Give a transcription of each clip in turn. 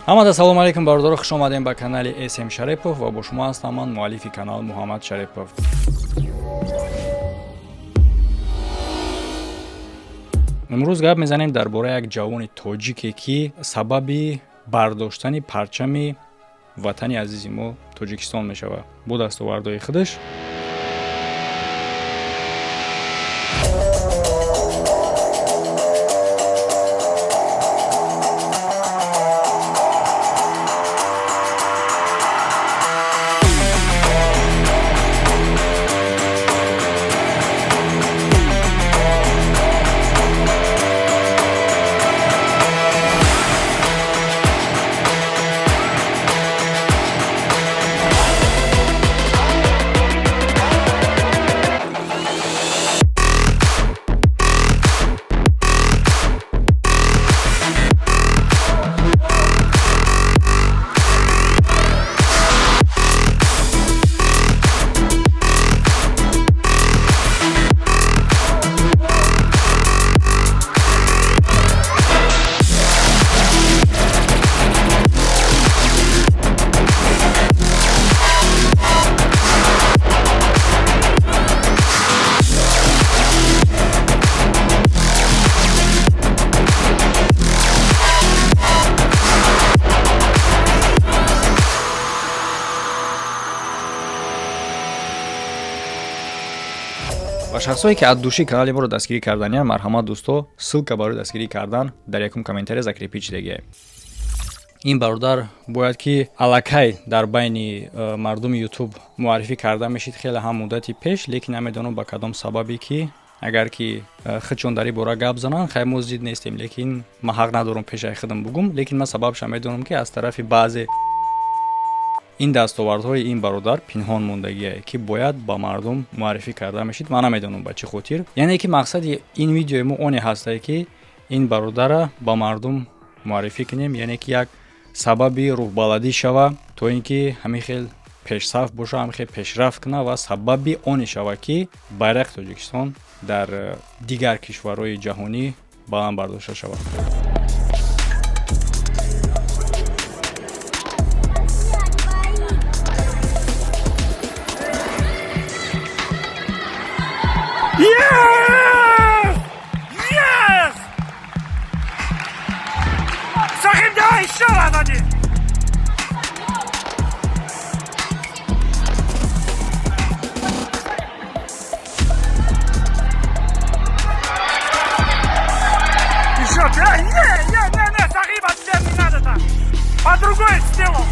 ҳамада салом алейкум бародаро, хуш омадем ба канали SM Шарипов ва бо шумо ҳастам ман муаллифи канал Муҳаммад Шарипов. имрӯз гап мезанем дар бораи як ҷавони тоҷике ки сабаби бардоштани парчами ватани азизи мо Тоҷикистон мешавад бо дастовардҳои худаш. ва шахсое ки аддуши канали моро дастгирӣ карданиянд, марҳамат дӯсто, ссилка барои дастгирӣ кардан дар якум комментария закрепить шудагиҳай. ин бародар бояд ки аллакай дар байни мардуми ютуб муаррифӣ карда мешид хеле ҳам муддати пеш, лекин намедонам ба кадом сабабе ки агар ки худшон дар ин бора гап зананд, хай мо зид нестем, лекин ман ҳақ надорам пешаи худам бугум, лекин ман сабабша медонам ки аз тарафи баъзе ин дастовардҳои ин бародар пинҳон мондагие ки бояд ба мардум муаррифӣ карда мешид. Ман намедонам ба чӣ хотир. Яъне ки мақсади ин видеои мо оне ҳастае ки ин бародара ба мардум муаррифӣ кунем, яъне ки як сабаби рӯҳбаладӣ шава, то ин ки ҳамин хел пешсаф боша, ҳамин хел пешрафт куна ва сабаби оне шава ки байрақи Тоҷикистон дар дигар кишварҳои ҷаҳонӣ баланд бардошта шавад. Yes! Yes! Сахиб, давай еще раз один! Еще, не, Сахиб, от тебя не надо так! По-другому сделал!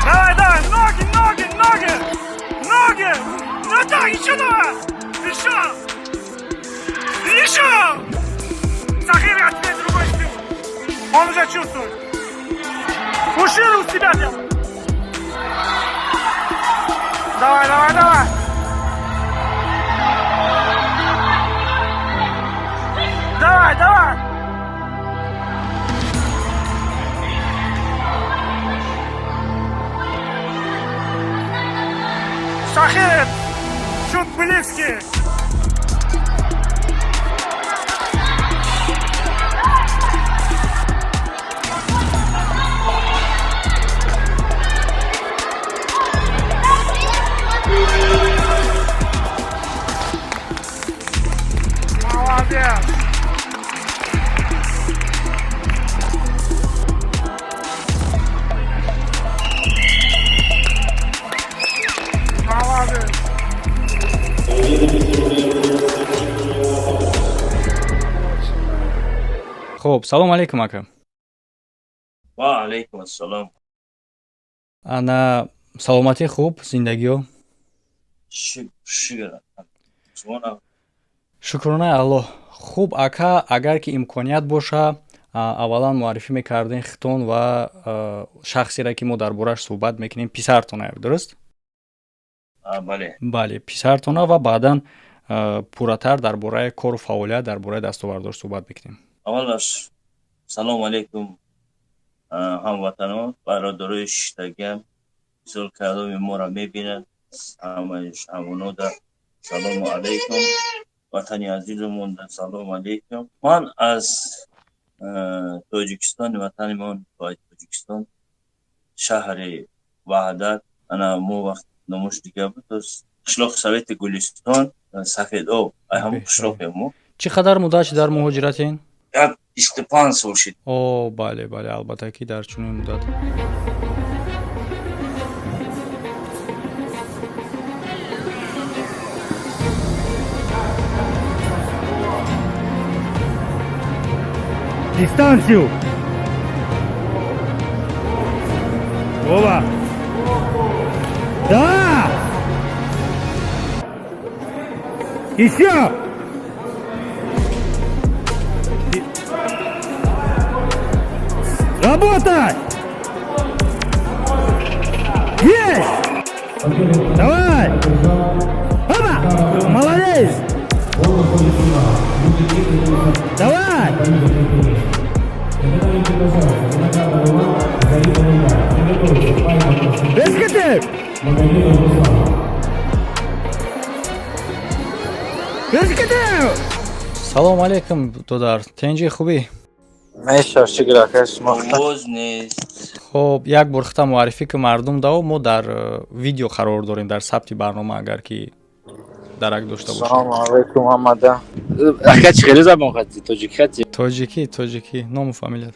Давай, ноги! Ну да, еще давай! Еще! Сахиб, я тебе другой сделал! Он уже чувствует! Уши у себя делай! Давай! Давай! Сахиб! Чуть близкий! Молодец! Хуб, салом алейкум ака. Ва алейкум ассалом. Ана саломатӣ хуб, зиндагиё? Шукр. Шукронаи Аллоҳ. Хуб ака, агар ки имконият боша, аввалан муаррифӣ мекардем хитон ва шахсеро ки мо дар бораш суҳбат мекунем писартона, дуруст? Бале, писартона ва баъдан пурратар дар бораи кору фаъолият дар бораи дастовардош суҳбат мекунем. Аввалаш салом алейкум ҳамватанон, бародарои шиштагиам, бисёр каломи моро мебинанд, ҳамонода салому алейкум, ватани азизамон салому алейкум. Ман аз توجیکستان وطنمون پای توجیکستان شهر وحدت انا مو وقت نموش دیگه بود قشلاق سویت گلستان سفید او همون قشلاق مو چی قدر مدت در مهاجرتین؟ یک 25 سال شد. اوه بله بله البته که در چنین مدت. Дистанцию! Вова! Да! Еще! Работай! Есть! Давай! Опа! Молодец! Давай! Бескотеп! Бескотеп! салом алейкум додар, тенҷи хубӣ? Меша, шукр акай, шумо موز نیست. хоб як бор хата муаррифӣ ки мардум дав мо дар видео қарор дорем дар сабти барнома агар ки дарак дошта бошем. Салом алейкум Мамада. Ака чӣ хеле забон хати? Тоҷики хати? тоҷикӣ ному фамилият?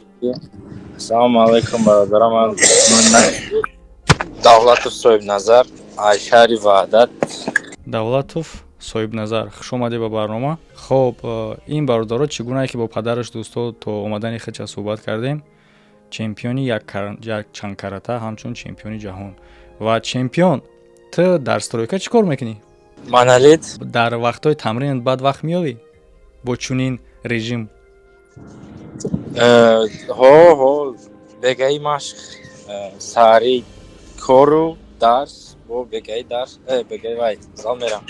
Салом алейкум бародарам. Ман Давлатов Соҳибназар, аз шаҳри Ваҳдат. давлатов соҳибназар, хуш омадед ба барнома. хоб ин бародаро чӣ гунае ки бо падараш дӯсто то омадани хича суҳбат кардем, чемпиони якчанд карата, ҳамчун чемпиони ҷаҳон ва чемпион. ту дар стройка чӣ кор мекунӣ? Маналид? дар вақтҳои тамрин баъд вақт меёвӣ бо чунин режим? Ҳо, бегаи машқ, саҳари кору дарс, бо бегаи дарс, бегаи вай, зал мерам.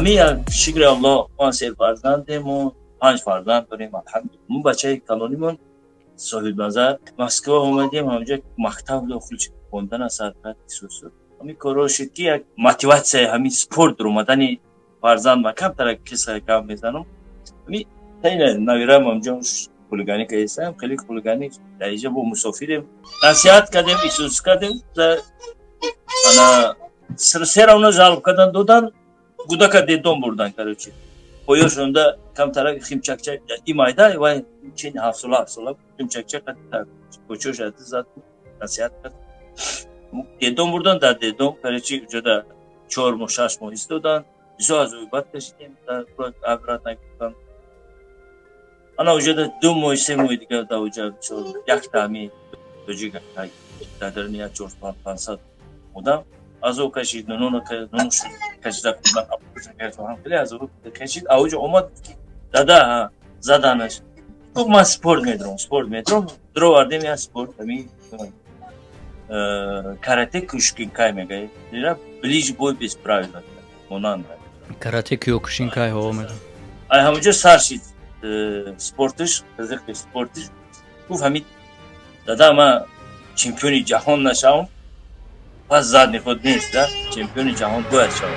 همین شکر الله ما 3 فرزندیم و 5 فرزند داریم الحمدلله. ما بچه کلانیمون صاحب نظر مسکو اومدیم همونجا مکتب داخل خوندن از سرپرست سوسو همین کارا شد که یک موتیواسیون همین سپورت رو اومدن فرزند مکتب طرف کیسه کام میزنم همین تین نویرم همونجا خلگانی که هستم خیلی خلگانی در اینجا با مسافریم نصیحت کردیم ایسوس کردیم انا سر اونو جلب کردن دادن گوداکا دیدم بردن короче Poyojunda kam taraf ximçakça imayda ve Çin hafsola ximçakça katta koçuş adı zat nasihat kat. Dedim buradan da dedim perçi ucada çormu şaşmo istodan zoazu batteştim da avratna gittim. Ana ucada dumo istemu diga da uca çor yaktami böcük dadarını ya çor pansat. Oda azo kaşid nono kaşida ben apuşa falan bile azo kaşid avucu olmadı ki. Dada ha zadanış. Bu mas sport metro. Dro var değil mi ya sport tabii. Karate kuşkin kaymagay. Lira blij boy bez pravila. Ondan da. Karate Kyokushinkai olmadı. Ay hamıca sarşit sportış, kızık bir sportış. Bu hamit dada ama çempiyonu cahon naşaun. Pas zadni khod nest da çempiyonu cahon bu aşağı.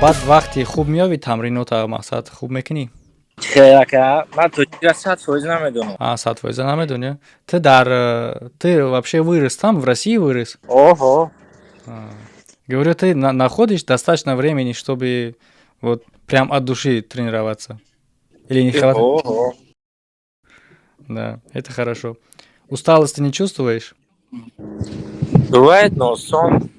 بعد وقتی خوب میابی تمرینات مقصد خوب میکنی؟ خیلی که من تو چیزا 100% نمیدونم. 100% نمیدونی؟ Ты вообще вырос там, в России вырос? Ого. Говорю, ты находишь достаточно времени, чтобы вот прям от души тренироваться? Или не хватает? Ого. Да, это хорошо. Усталости не чувствуешь? Бывает, но сон.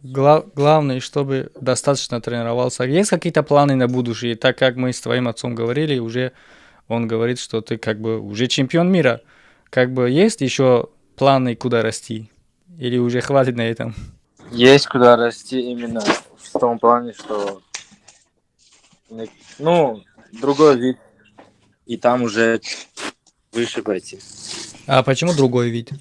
Главное, чтобы достаточно тренировался. Есть какие-то планы на будущее? Так как мы с твоим отцом говорили, уже он говорит, что ты как бы уже чемпион мира. Как бы есть еще планы, куда расти? Или уже хватит на этом? Есть куда расти именно в том плане, что ну, другой вид, и там уже выше пойти. А почему другой вид?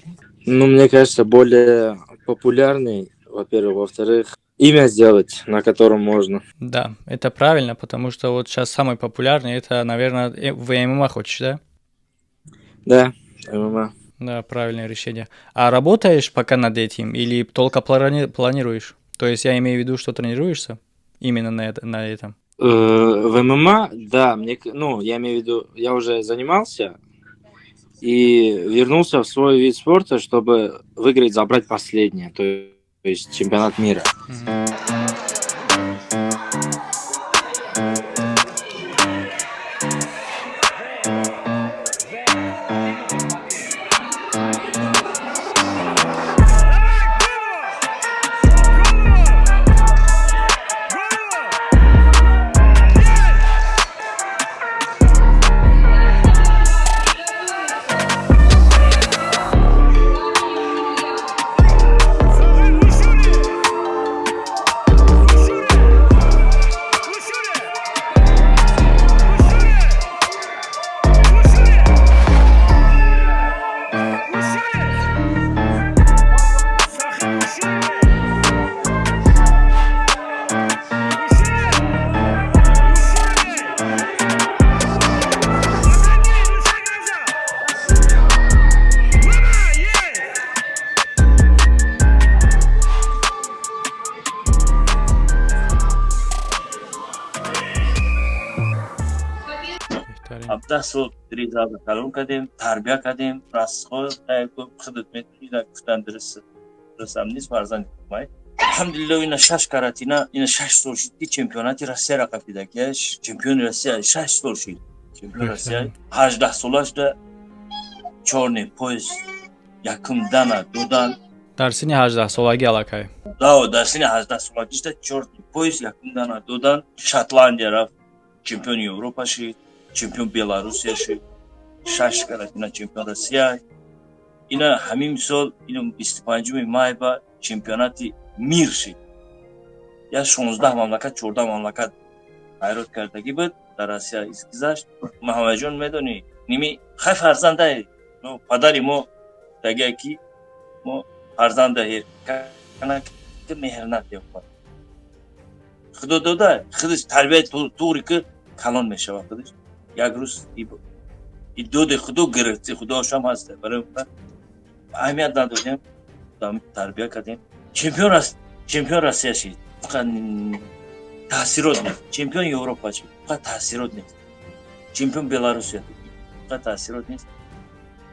Ну, мне кажется, более популярный, во-первых. Во-вторых, имя сделать, на котором можно. Да, это правильно, потому что вот сейчас самый популярный, это, наверное, в ММА хочешь, да? Да, ММА. Да, правильное решение. А работаешь пока над этим или только планируешь? То есть я имею в виду, что тренируешься именно на этом? В ММА, да, я имею в виду, я уже занимался и вернулся в свой вид спорта, чтобы выиграть, забрать последнее, то есть чемпионат мира. Abda sol rizabı kalın kadim, tarbiya kadim, rastgele hizmetini kutandırısı. Rısamniz barzan etmay. Elhamdülillah yine şaş karatina, yine şaş soruşitki çempiyonati Rusya rakapidaki, çempiyon Rusya şaş soruşit. Çempiyon Rusya, hajdah solaşda çorne, poz, yakımdana, dodan. Dersini hajdah solagi alakay. Dao dersini hajdah solaşda çorne, poz, yakımdana, dodan. Şotlandiya raf, çempiyon Avrupa şi. чемпион Белоруссия шуд, 6 каратина чемпион Россия. Ина ҳамин мисол ин 25 май ба чемпионати мир шуд. Я 16 мамлакат 14 мамлакат хайрот кардагӣ буд дар Россия изгузашт. Муҳаммадҷон медонӣ ними хай фарзандаи ну падари мо дагия ки мо фарзандаи кана ки меҳрнат ёфта. Худо дода худаш тарбияи туғри ки калон мешавад худаш. Як рӯз и доди худо гирифти, худо шам ҳаст барои аҳамият надодем, тарбия кардем. Чемпион Россия шид. Фақат таъсирот нест. Чемпион Европа шид. Фақат таъсирот нест. Чемпион Белоруссия фақат таъсирот нест.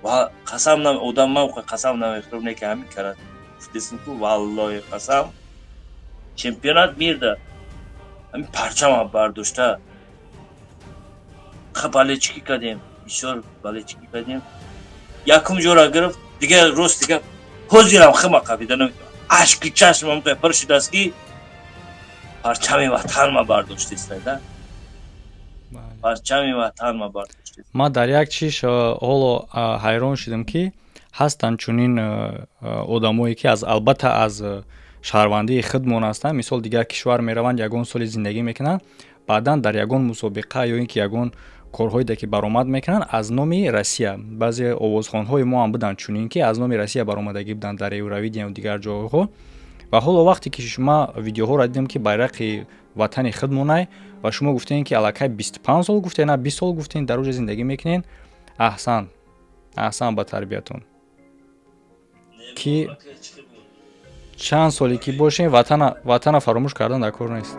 Ва қасам нам одам ман қасам намехӯрам не ки ҳамин карад. Гуфтесин ку валлоҳи қасам чемпионат мирда ҳамин парчама бардошта балечки кардем, бисёр балечки кардем. Якум ҷора гирифт, дига рост дига ҳозирам хима қабида намедонам. Ашки чашмам қепар шудааст ки парчами ватанма бардоштест да. Парчами ватанма бардоштест. ма дар як чиш ҳоло ҳайрон шудам ки ҳастанд чунин одамое ки албатта аз шаҳрвандии худмон ҳастанд, мисол дигар кишвар мераванд, ягон соли зиндагӣ мекунанд, баъдан дар ягон мусобиқа ё ин ки ягон корҳоеде ки баромад мекунанд аз номи Россия. Баъзе овозхонҳои мо ҳам буданд чунин ки аз номи Россия баромадагӣ буданд дар Евровидение ва дигар ҷойҳо. Ва ҳоло вақте ки шумо видеоҳоро дидем ки байрақи ватани худмонай ва шумо гуфтем ки аллакай 25 сол гуфтем, на 20 сол гуфтем дар оҷа зиндагӣ мекунем. Аҳсан ба тарбиятон. Ки чанд соле ки бошем ватана фаромӯш кардан дар кор нест.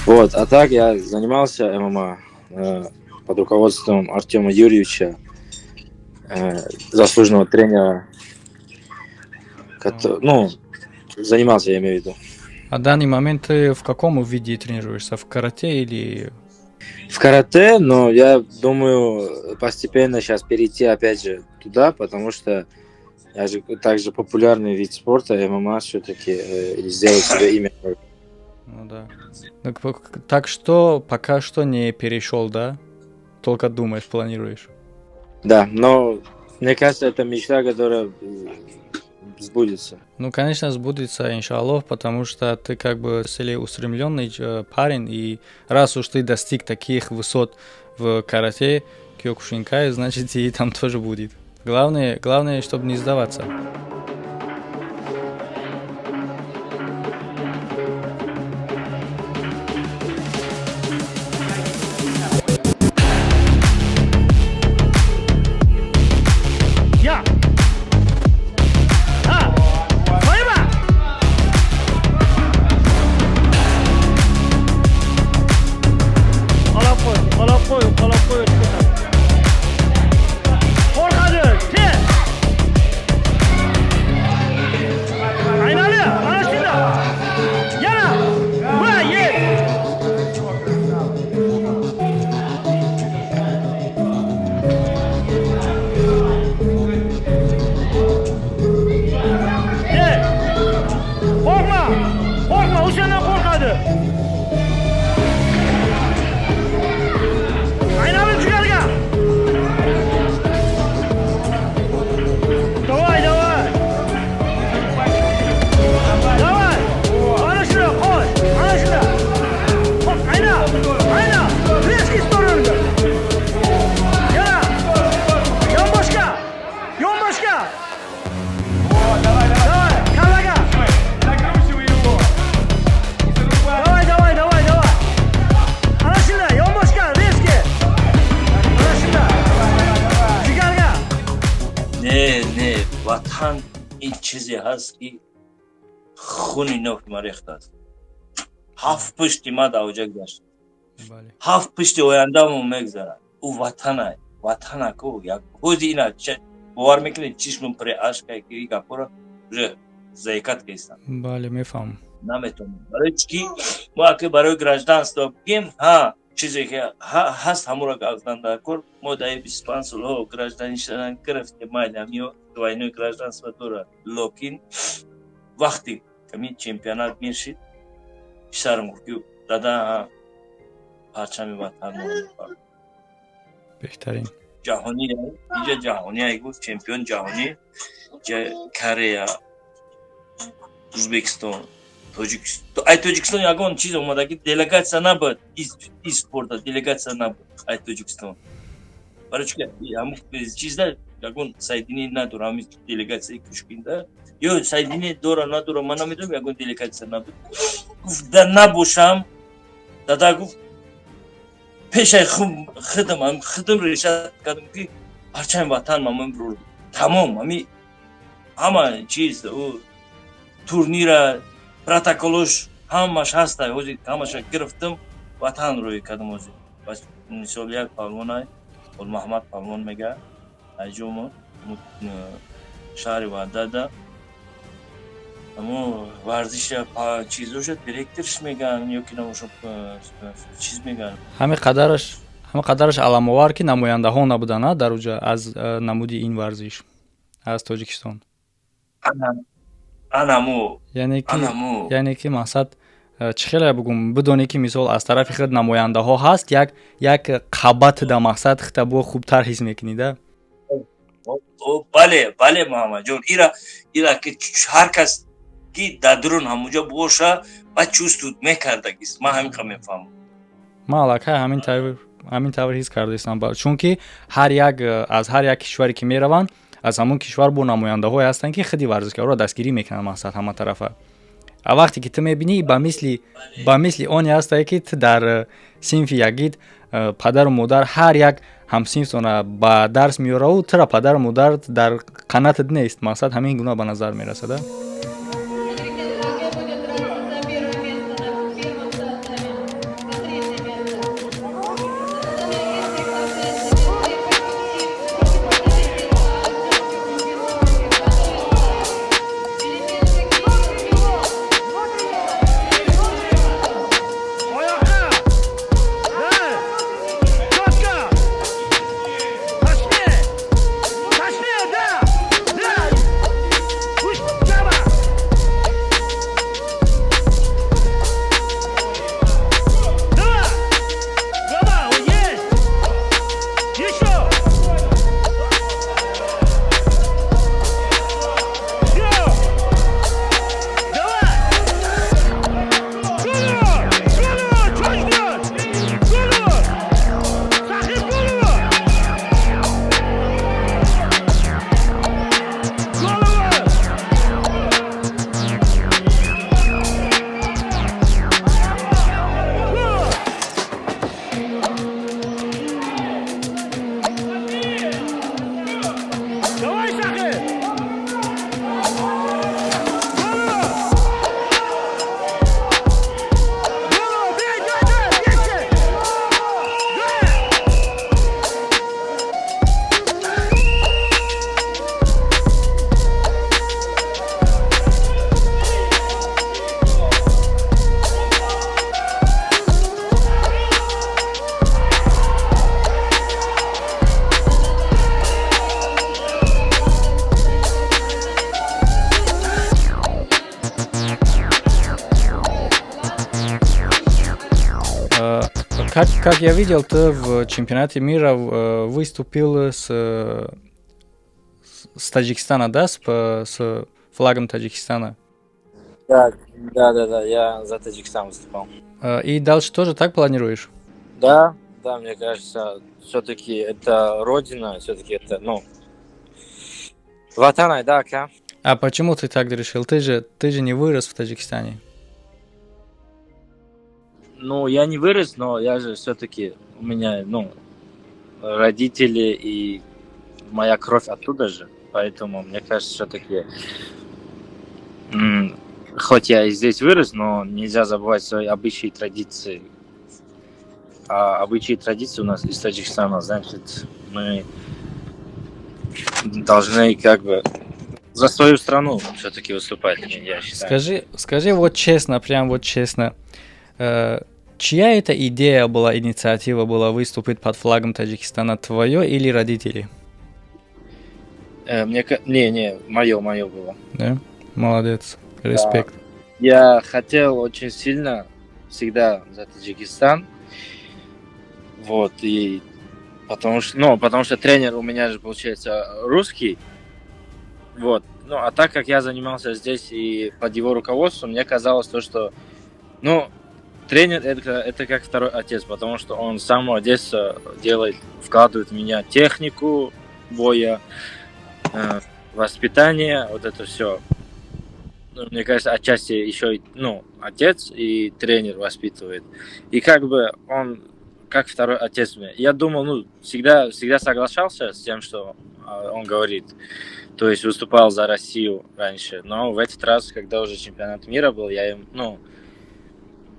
Вот, а так я занимался ММА под руководством Артема Юрьевича, заслуженного тренера, ну, занимался, я имею в виду. А в данный момент ты в каком виде тренируешься? В карате или... В карате, но я думаю постепенно сейчас перейти опять же туда, потому что я же также популярный вид спорта, ММА все-таки, сделать себе имя. Ну да. Так что пока что не перешел, да? Только думаешь, планируешь. Да, но мне кажется, это мечта, которая сбудется. Ну, конечно, сбудется, иншаллах, потому что ты как бы целеустремленный парень, и раз уж ты достиг таких высот в карате, кёкушинкай, значит, и там тоже будет. Главное, чтобы не сдаваться. Я! Своима! Qalab qo'y. Qo'rqadi, tez! Aynali, mana shunda. Yana! Va, ye! Ye! Qo'rqma! O'shandan qo'rqadi. Aynali jugarga. Давай. Ana shuna qo'y. Ana shuna. Hop, ayna. Резкий storonaga. Yana. Yonboshga. Давай, kallaga. Давай. Ana shunda, yonboshga, резкий. Ana shunda. Jugarga. نه وطن این چیزی هست که خون نو ما ریخته است. هفت پشتی ما دوجه گشت. Bale. هفت پشتی آینده مو میگذره. او وطنه که یک خودی اینا باور میکنید چشمم پر اشکه که این گپورا زیکت کیستن. Bale, میفهم. نمیتونم. برای چی ما که برای گراجدانستو بگیم ها چیزی که هست همون را گفتن در کور ما در 25 سال ها گراجدانی شدن گرفتیم مایدامیو دوینوی گراجدانست و دوره لکن وقتی کمی چمپیونات میشید شرم گفتیو دادا پرچمی وطن مورد بهترین. جهانی اینجا جهانی ای گفت چمپیون جهانی کره ازبکستان توجیکستان یگان چیز اومده که دلگاتسیا نبود این спорта делегация набуд ай Тоҷикистон барои чӣ ҳамун чизда ягон соединение надора ҳамин делегация кушкинда ё соединение дора надора ман намедонам ягон делегация набуд гуфт да набошам дада гуфт пешай хидм решат кардам ки парчами ватан ман бурдам тамом ҳама чиз турнира протоколош ҳамаш ҳаста ҳозир ҳамаша гирифтам ватан рӯй кардам ҳозир бас мисол як палвонай Гулмаҳмад палвон мега айҷомо шаҳри ваъдада амо варзиша чизоша директорш меган ё ки намоша чиз меган ҳама қадараш аламовар ки намояндаҳо набудана дар уҷа аз намуди ин варзиш аз Тоҷикистон. яъне ки мақсад чӣ хеле бугум бидоне ки мисол аз тарафи худ намояндаҳо ҳаст як қабат да мақсад хита бо хубтар ҳис мекунида. бале муҳаммадҷон ира ки ҳар кас ки дар дурун ҳамунҷо боша ба чувствуд мекардагист ман ҳамин мефаҳмам. ман аллакай ҳамин тавр ҳис кардаистам чунки аз ҳар як кишваре ки мераванд аз ҳамон кишвар бо намояндаҳое ҳастанд ки хиди варзишгароро дастгирӣ мекунанд мақсад ҳама тарафа. А вақте ки ту мебинӣ ба мисли оне ҳастае ки ту дар синфи ягид падару модар ҳар як ҳамсинфтона ба дарс меёраву тура падару модар дар қанатат нест. Мақсад ҳамин гуна ба назар мерасада. Давай! как я видел, ты в чемпионате мира выступил с Таджикистана, да, с флагом Таджикистана. Да, я за Таджикистан выступал. И дальше тоже так планируешь? Да, мне кажется, все-таки это родина, все-таки это, ватан, да, ка. А почему ты так решил? Ты же не вырос в Таджикистане. Я не вырос, но я же все-таки, у меня, родители и моя кровь оттуда же, поэтому мне кажется, все-таки, хоть я и здесь вырос, но нельзя забывать свои обычаи и традиции. А обычаи и традиции у нас из Таджикистана, значит, мы должны как бы за свою страну все-таки выступать, я считаю. Скажи вот честно, чья это идея была, инициатива была выступить под флагом Таджикистана, твое или родители? Мое было. Да? Молодец, респект. Да. Я хотел очень сильно всегда за Таджикистан, и потому что тренер у меня же получается русский, а так как я занимался здесь и под его руководством, мне казалось то, что, тренер это как второй отец, потому что он с самого детства вкладывает в меня технику боя, воспитание, вот это все. Мне кажется, отчасти еще отец и тренер воспитывает. И как бы он как второй отец мне. Я думал, всегда соглашался с тем, что он говорит. То есть выступал за Россию раньше. Но в этот раз, когда уже чемпионат мира был, я им,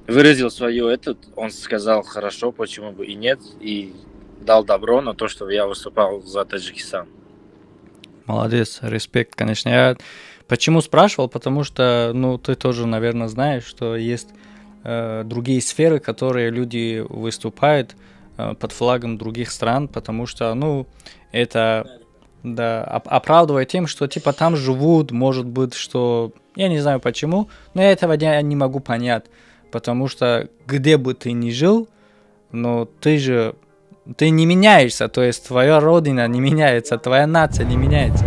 выразил свою он сказал, хорошо, почему бы и нет, и дал добро на то, чтобы я выступал за Таджикистан. Молодец, респект, конечно. Я почему спрашивал, потому что, ты тоже, наверное, знаешь, что есть другие сферы, которые люди выступают под флагом других стран, потому что, это оправдывает тем, что типа там живут, может быть, что я не знаю почему, но я этого не могу понять, потому что где бы ты ни жил, но ты не меняешься, то есть твоя родина не меняется, твоя нация не меняется.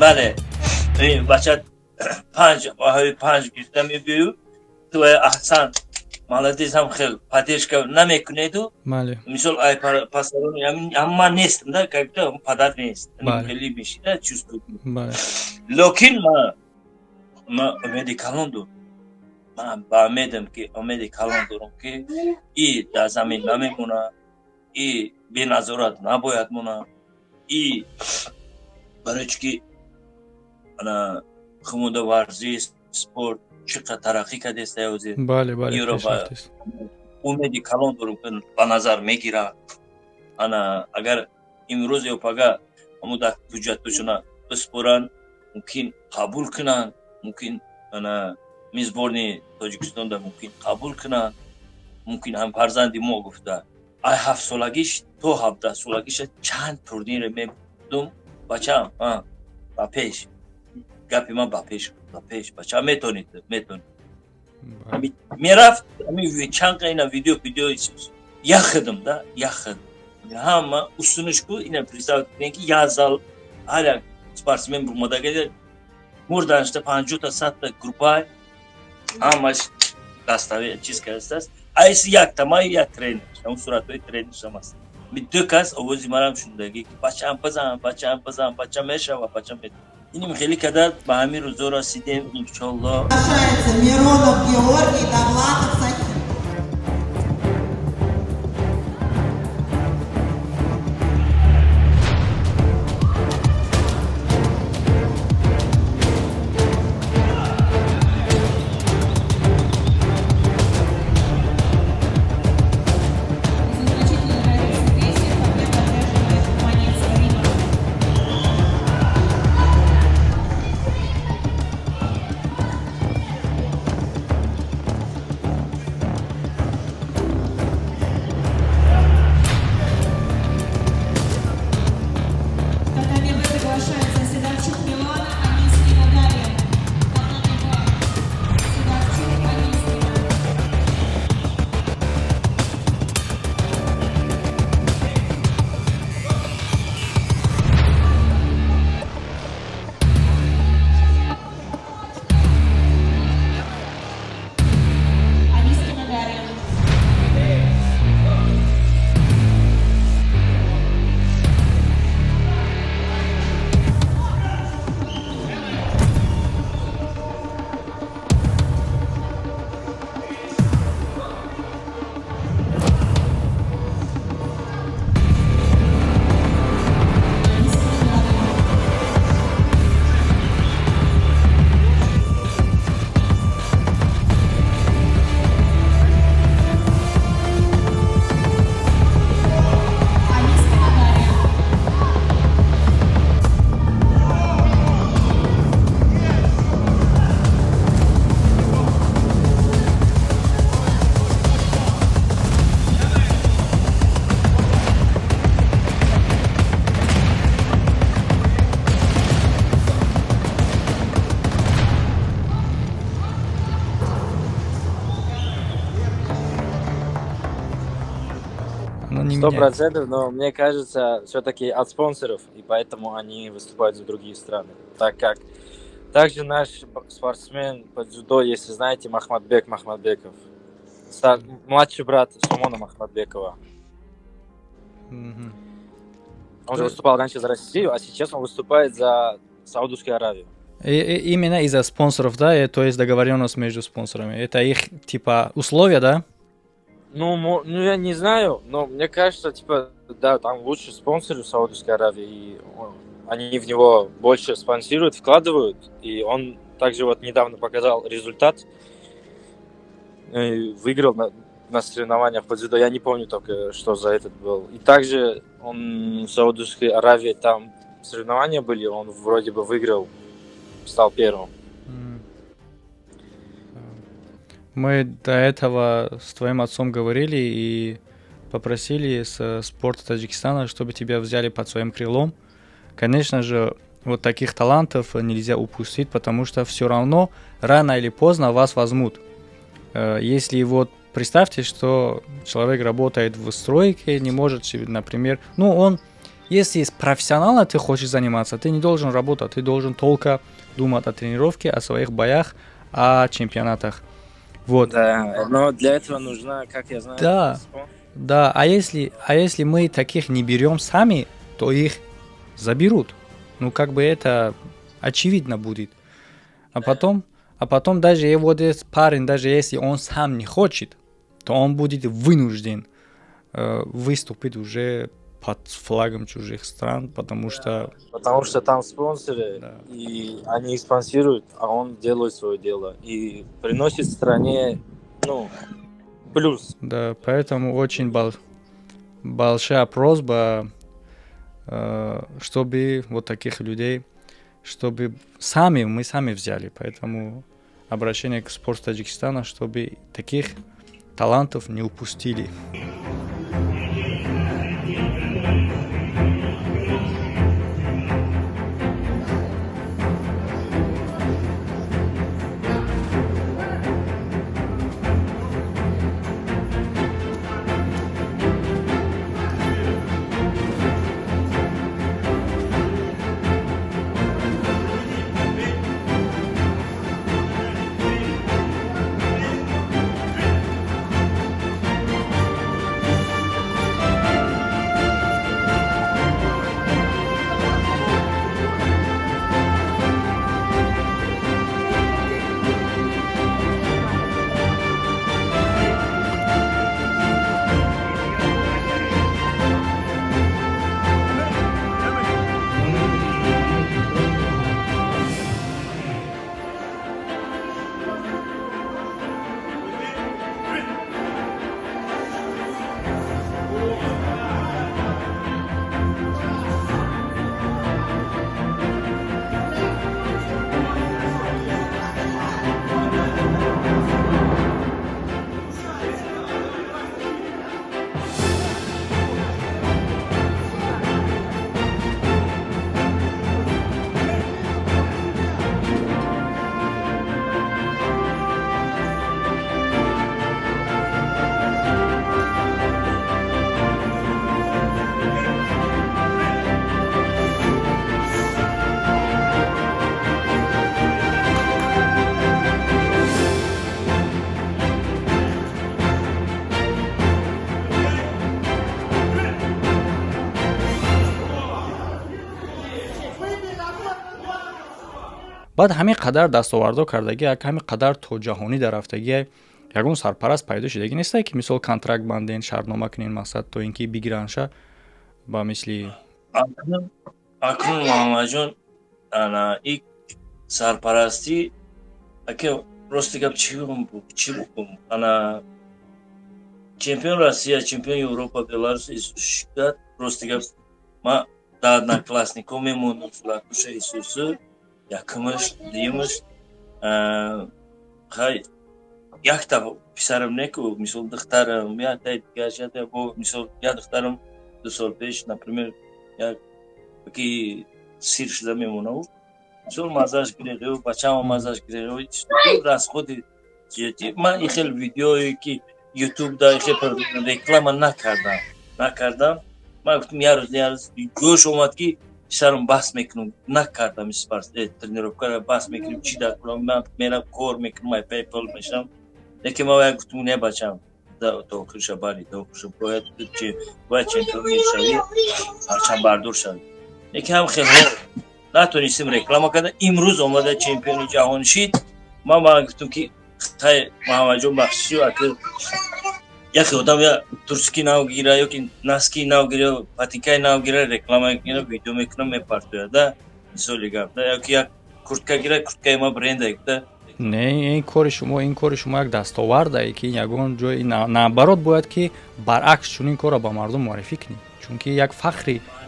بله این بچه 5 گرفته میبیو تو احسن молодец هم خیلی поддержка نمیکنه تو مثال ای پاسارون اما نیستم ده когда پدر نیست خیلی میشه ده чувствую لکن ما امیدی کلان دارم من با امیدم که امیدی کلان دارم که ای در زمین نمیمونه ای بی نظارت نباید مونه ای برای که انا خموده ورزی سپورت چقدر ترقی کرده است اوزی بله امیدی کلان دارم که به نظر میگیره انا اگر امروز یا پگاه هموده بودجتشون بسپرن ممکن قبول کنن ممکن انا میزبانی تاجیکستان ده ممکن قبول کنن ممکن هم فرزندی ما گفته ای 7 سالگیش تو 17 سالگیش چند تورنیر میدم بچه‌ام با پیش گپی من با پیش بچه میتونید میرفت چند اینا ویدیو یخدم ده همه üstünüş bu yine представьте ki yazal hala sportsmen bulmada gelir buradan işte 50-100 группа ama доставить чистка осталась а если як там я тренер там суратой тренер самас bir dökas ovozi maram şundaki bacham pazam meşava bacham inim kheli kadar ba hamir zora sidem inşallah Mironov Georgiy Davlatov Sahin меняется. 100%, но мне кажется, все-таки от спонсоров, и поэтому они выступают за другие страны. Так как также наш спортсмен по дзюдо, если знаете, Махмадбек Махмадбеков, младший брат Сумона Махмадбекова. Мгм. Он же выступал раньше за Россию, а сейчас он выступает за Саудовскую Аравию. Именно из-за спонсоров, да, то есть договоренность между спонсорами. Это их, типа, условия, да? Ну, я не знаю, но мне кажется, типа, да, там лучшие спонсоры в Саудовской Аравии, и они в него больше спонсируют, вкладывают, и он также вот недавно показал результат, выиграл на соревнованиях по дзюдо, я не помню только, что за этот был. И также он в Саудовской Аравии, там соревнования были, он вроде бы выиграл, стал первым. Мы до этого с твоим отцом говорили и попросили с спорта Таджикистана, чтобы тебя взяли под своим крылом. Конечно же, вот таких талантов нельзя упустить, потому что все равно рано или поздно вас возьмут. Если вот представьте, что человек работает в стройке, не может, например, если профессионально ты хочешь заниматься, ты не должен работать, ты должен только думать о тренировке, о своих боях, о чемпионатах. Вот. Да, но для этого нужна, как я знаю, Да. Да, а если мы таких не берем сами, то их заберут. Это очевидно будет. А потом даже вот этот парень, даже если он сам не хочет, то он будет вынужден выступить уже под флагом чужих стран, потому что там спонсоры, да. и они спонсируют, а он делает свое дело и приносит стране, плюс. Да, поэтому очень большая просьба, чтобы вот таких людей, чтобы мы сами взяли. Поэтому обращение к спорту Таджикистана, чтобы таких талантов не упустили. баъд ҳамин қадар дастовардо кардагӣ, ҳамин қадар то ҷаҳонӣ дарафтагӣ, ягон сарпараст пайдо шудагӣ нестае, ки мисол контракт банден, шартнома кунен мақсад то ин ки бигиранша ба мисли акнун Муҳаммадҷон ин сарпарастӣ ака рости гап чӣ букум чемпион Россия, чемпион Европа, Беларус шудад рости гап ма да одноклассникҳо мемондам Златуша Исусу якумаш дуюмаш якта писарам неку мисол духтарам якта дигар бо мисол я духтарам 2 сол пеш например як ки сир шуда мемонав мисол мазаш гирегив бачама мазаш гирегив расходи ҷиддӣ ман ин хел видеое ки YouTube да ин хел реклама накардам نکردم. من گفتم یه روز جوش اومد که سرم بحث میکنم نکردم اسپارت ترنیروکا بحث میکنم چی در کنم من میرم کار میکنم من پیپل میشم لیکن ما گفتم نه بچم تو خوش بالی تو خوش باید چمپیون میشوی هرچند بردور شوی لیکن هم خیلی نتونستیم رکلام کردم امروز اومده چمپیون جهان شید ما گفتم که خیلی محمد جون بخشی و یکی آدم یا ترسکی ناوگیره یا که نسکی ناوگیره پاتیکای ناوگیره رکلام میکنه ویدیو میکنه میپرتویه ده مثالی گفته یا که یک کورتکا گیره کورتکای ما برند گفته نه این کار شما یک دستاورده که یگان جای نبرات باید که برعکس چون این کار را با مردم معرفی کنی چون که یک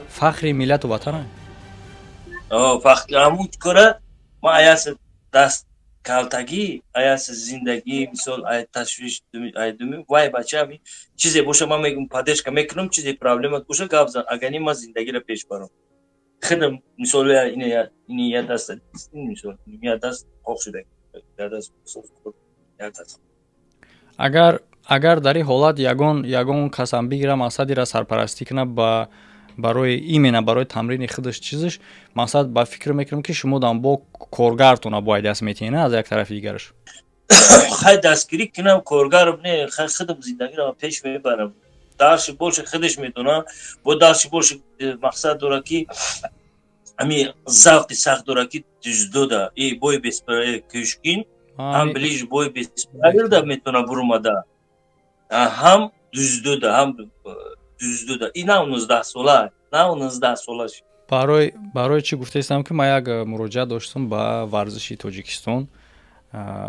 فخری ملت و وطن فخر همون کاره ما ایاس دست کالتگی ایاس زندگی مثال ای تشویش ای دومی وای بچه همی چیزی باشه من میگم پادش که میکنم چیزی پرابلمات باشه گفت اگه ما زندگی را پیش برم خودم مثال اینه یا دست این مثال یا دست خوب شده یا دست اگر در این حالت یگان کسان بگیره مقصدی را سرپرستی کنه برای ایمنه برای تمرین خودش چیزش مقصد با فکر میکنم که شما دام با کارگرتون باید دست میتینه از یک طرف دیگرش خیلی دستگیری کنم کارگرم نه خیلی خودم زندگی را پیش میبرم درش باشه خودش میدونه با درش باشه مقصد داره که امی زوقی سخت داره که جزدو ده ای بای بسپره کشکین هم بلیج بای بسپره ده میتونه برومده هم جزدو ده این نه 19 ساله نه 19 ساله برای چی گفته استم که ما یک مراجعه داشتم با ورزشی تاجیکستان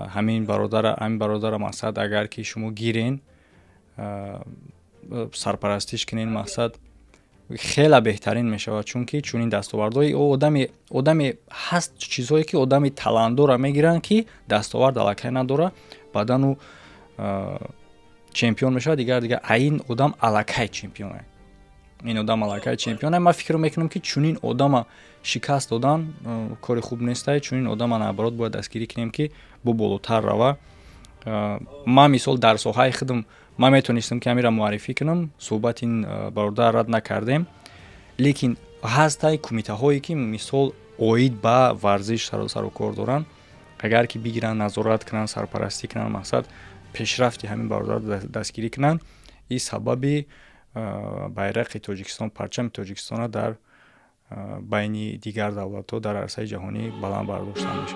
همین برادر مقصد اگر که شما گیرین سرپرستیش کنین مقصد خیلی بهترین میشه چون که چون این دستاوردهای او آدمی هست چیزهایی که آدمی تلندور میگیرن که دستاورد علاقه نداره بعدن او چمپیون میشه دیگر این آدم علاقه چمپیونه این آدم علاقه چمپیونه من فکر میکنم که چون این آدم شکست دادن کار خوب نیست چون این آدم نبرات باید دستگیری کنیم که بو بالاتر روه ما مثال در ساحه خودم ما میتونستم که امیرا معرفی کنم صحبت این برادر رد نکردیم لیکن هستای کمیته هایی که مثال اوید با ورزش سر و کار دارن اگر که بگیرن نظارت کنن سرپرستی کنن مقصد پیشرفتی همین برادر دستگیری کنن این سبب بیرق تاجیکستان پرچم تاجیکستان در بین دیگر دولت‌ها در عرصه جهانی بلند برداشتن میشه.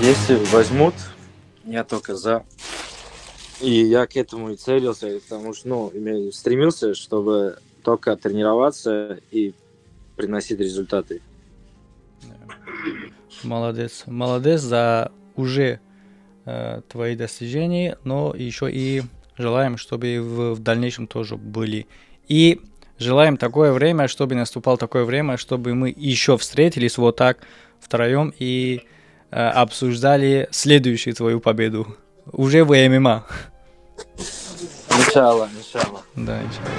Если возьмут, я только за. И я к этому и целился, потому что, стремился, чтобы только тренироваться и приносить результаты. Молодец. Молодец за уже твои достижения, но еще и желаем, чтобы в дальнейшем тоже были. И желаем такое время, чтобы наступало такое время, чтобы мы еще встретились вот так втроем и обсуждали следующую твою победу. Уже в ММА. Иншаллах. Да, иншаллах.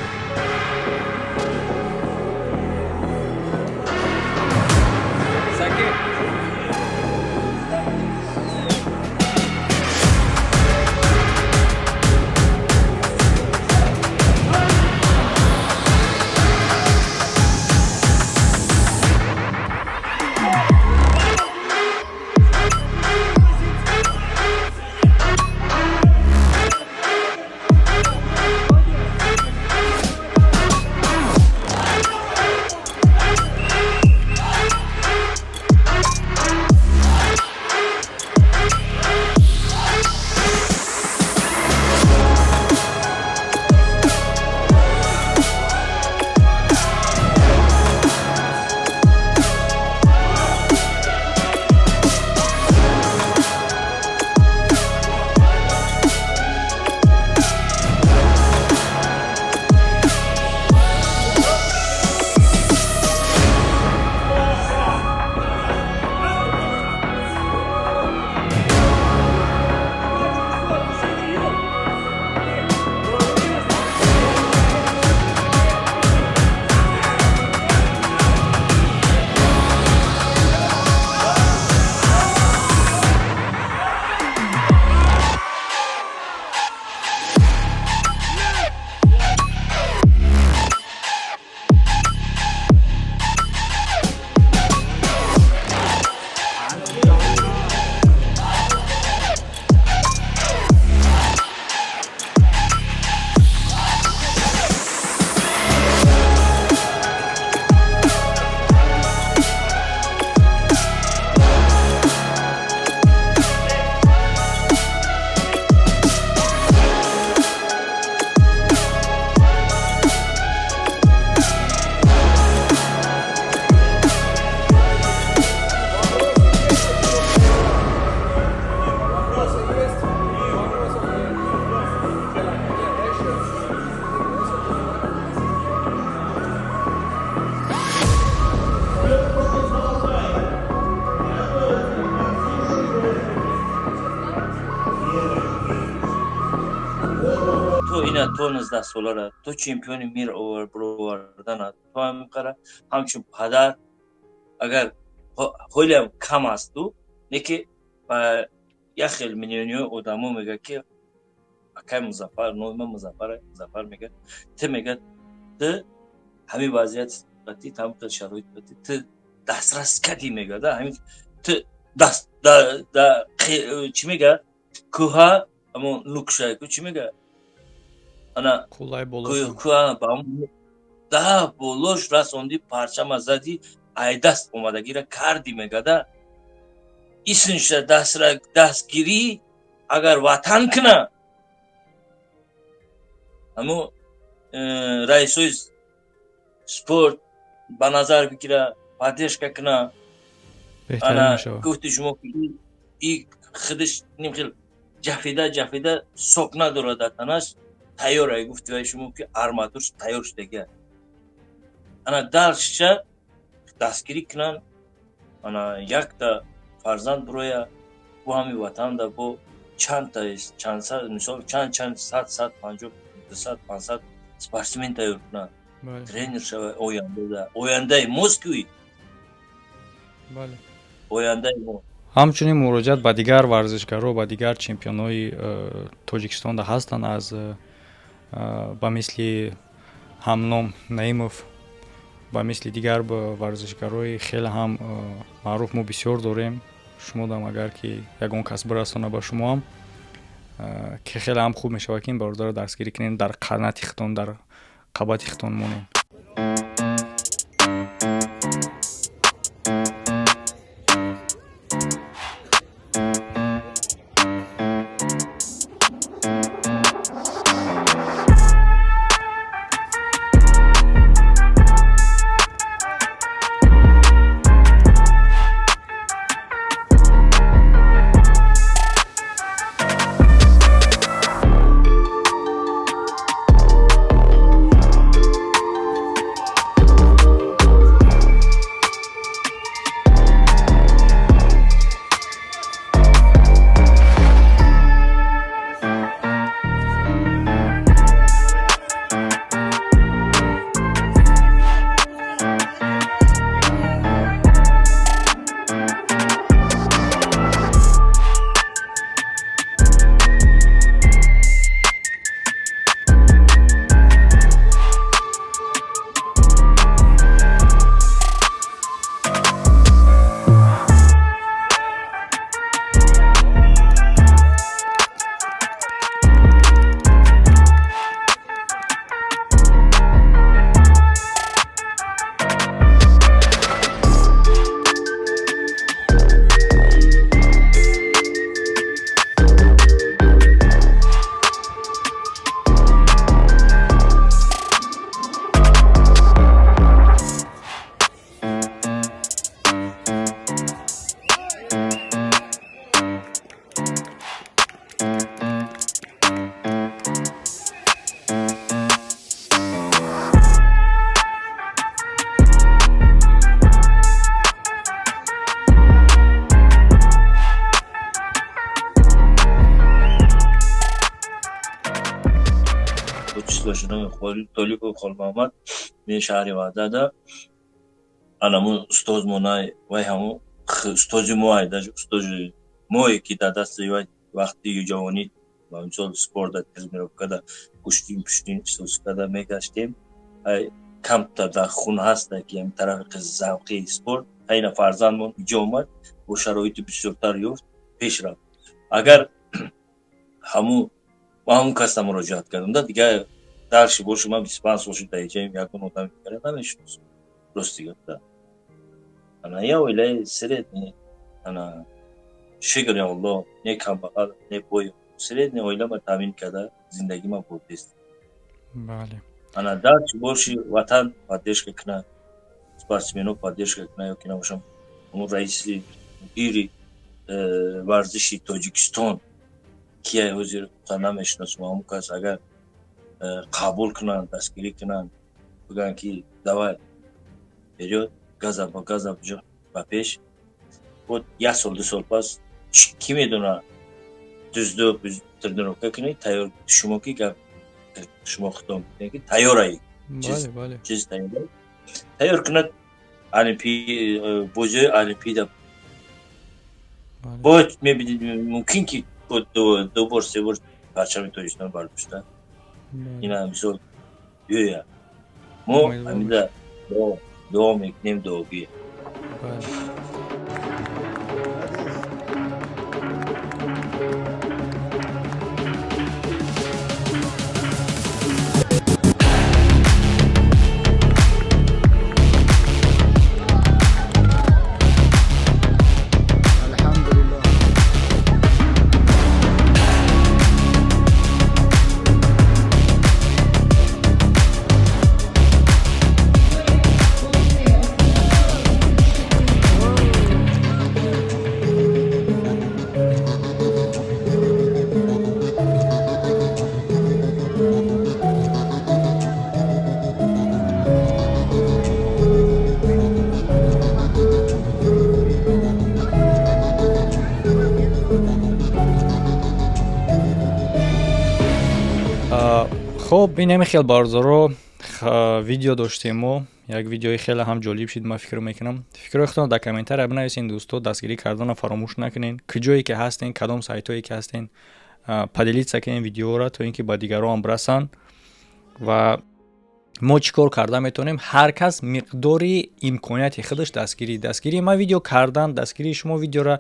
تو 19 سالاره، تو چمپیون میر آوردن، تو هم میقره همچون پدر اگر خیلی کم است تو نکه یه خیلی میلیونی آدمو میگه که اکای مظفر نویم مظفر میگه تو میگه تو همین وضعیت قطعی تمام شرایط قطعی تو دسترس کردی میگه ده همین تو دست چی میگه کوها اما لوکشای کو چی میگه انا Kulay bol کوها با ده بولوش رسوندی پرچم زدی ایدست اومدگی را کردی میگه ده ایسنش دستگیری اگر وطن کنه اما رئیسوی سپورت به نظر بگیره پادشگاه کنه بهترین انا میشه. گفتی شما که این خودش نمیخیل جفیده سوک نداره دتنش تیاره گفتی وای شما که ارماتورش تیار شده انا درشه دستگیری کنن انا یک تا فرزند برویا بو همی وطن دا بو چند تا چند صد مثال چند صد 50 200 500 спортсмен تیار کنن بله тренер شوه ояндаи Москвы بله. ояндаи мо ҳамчунин муроҷиат ба дигар варзишгаро ба дигар чемпионҳои тоҷикистонда ҳастанд аз ба мисли ҳамном наимов ба мисли дигар варзишгарои хеле ҳам маъруф мо бисёр дорем. шумо дам агар ки ягон кас бирасона ба шумоам ки хеле ҳам хуб мешавад ки ин бародарро дастгирӣ кунем дар қанати хитон дар қабати хитон монем. باشه نام تولیب خال محمد می شهری وعده анаму устоз монай вай ҳаму устози моай даже устози мое ки дар дасти вай вақти ҷавонӣ ба мисол спорта тренировкада пуштин истосикада мегаштем камтар дар хун ҳаста ки ҳамин тарафи завқи спорт айна фарзандмон иҷо омад бо шароити бисёртар ёфт пеш рафт агар ҳамун касда муроҷиат кардам дигар дарши боше ман 25 сол шуд дар ҷаи ягон одами дигара намешиносам рости гуфта ана я оилаи средни ана шукри Аллоҳ не камбағал не бой средни оилама таъмин карда зиндагима бодест бале ана дарчи боши ватан поддержка кунад спортсменов поддержка кунад ёки набошам он раиси мудири варзиши Тоҷикистон кия ҳозир намешиносам ҳамун кас агар қабул кунанд дастгирӣ кунанд бигӯянд ки давай вперёд газа ба газа ба пеш вот 1 сол 2 сол пас ки медона дуздо тренировка кунед тайёр шумо ки гап шумо хитоб мекунед ки тайёраед бале чиз тайёр кунад бозиҳои олимпиада бояд мебинед мумкин ки ду бор се бор парчами Тоҷикистон бардошта ина мисол ёя мо ҳамида дуо мекунем дуогӣ хоб ин ҳами хел барзоро видео доштем мо як видеои хеле ҳам ҷолиб шид ман фикр мекунам фикрҳои худтон дар комментария бинависед дӯсто дастгирӣ кардана фаромӯш накунед куҷое ки ҳастен кадом сайтое ки ҳастен поделиться кунед видеоро то ин ки ба дигарон расанд ва мо чӣ кор карда метавонем ҳар кас миқдори имконияти худаш дастгирӣ ма видео кардан дастгирии шумо видеоро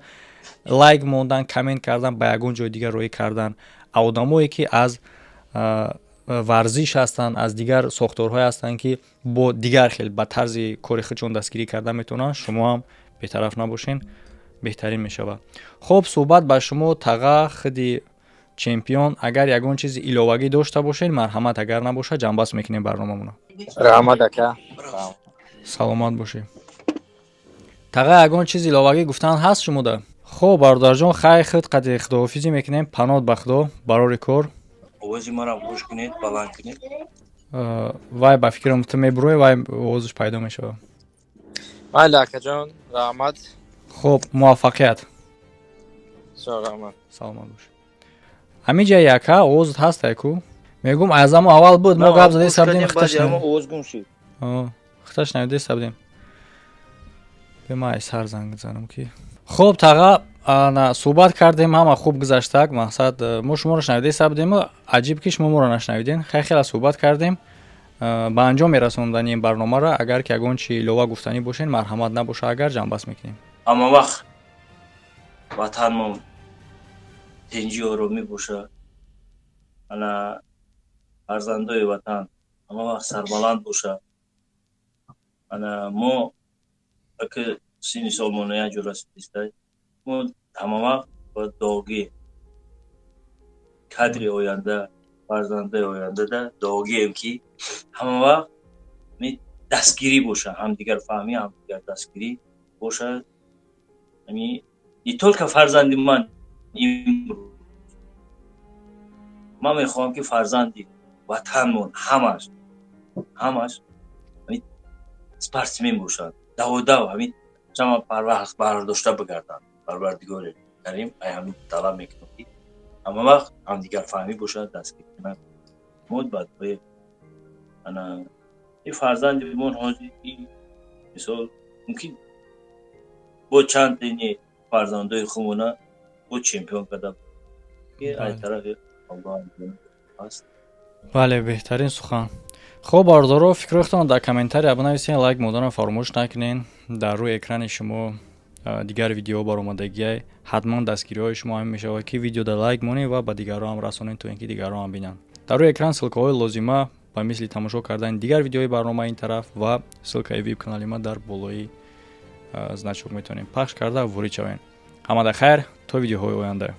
лайк мондан коммент кардан ба ягон ҷои дигар роӣ кардан одамое ки аз варзиш ҳастанд аз дигар сохторҳое ҳастанд ки бо дигар хел ба тарзи кори худшон дастгирӣ карда метавонанд шумо ҳам бетараф набошен беҳтарин мешавад хоб суҳбат ба шумо таға худи чемпион агар ягон чизи иловагӣ дошта бошед марҳамат агар набошад ҷанбаст мекунем барномамона раҳмат ака саломат бошед таға ягон чизи иловагӣ гуфтан ҳаст шумода хоб бародарҷон хай худ қади худоҳофизӣ мекунем панот ба худо барори кор овози марам гӯш кунед баланд кунед вай ба фикрам ту мебурӯи вай овозиш пайдо мешавад майли акаҷон раҳмат хоб муваффақият раҳмат саломат бош ҳамин ҷаи яка овозат ҳаст яку мегум аз ҳамон аввал буд мо гап заде сабдем хита шунавиде сабдем бемай сар занг занам ки хоб таға суҳбат кардем ҳама хуб гузаштак мақсад мо шуморо шунавиде сабдему аҷиб ки шумо моро нашунавиден хеле суҳбат кардем ба анҷом мерасондани ин барномаро агар ки ягон чи илова гуфтанӣ бошед марҳамат набоша агар ҷанбаст мекунем ҳама вақт ватанмон тинҷи оромӣ боша ана фарзандои ватан ҳама вақт сарбаланд боша ана мо аки синни солмона як ҷо расида мо ҳама вақт ба догӣ кадри оянда фарзандаи ояндада догием ки ҳама вақт дастгирӣ боша ҳамдигар фаҳмӣ ҳамдигар дастгирӣ боша не только фарзанди ман ман мехоҳам ки фарзанди ватанмон ҳамаш спортсмен бошад даводав ҳамин чама парваст бардошта бигарданд парвардигори карим ай ҳамин талаб мекунам ки ҳама вақт ҳамдигар фаҳмӣ бошад дастгирӣ кунад мо ба дуои ана این فرزند من حاجی مثال ممکن با چند تینی فرزندای خمونه با چمپیون کده که از طرف الله هست. бале беҳтарин сухан. хуб бардоро фикрохтон дар комментария бинависен, лайк мудона фаромӯш накунен. дар рӯи экрани шумо дигар видео баромадагиай ҳатман дастгириҳои шумо ҳамин мешавад ки видео дар лайк монед ва ба дигарон расонед то ин ки дигарон ҳам бинанд. дар рӯи экран ссилкаҳои лозима ба мисли тамошо кардани дигар видеои барнома ин тараф ва ссилкаи веб канали ма дар болои значок метавонем пахш карда ворид шавем. ҳамада хайр то видеоҳои оянда.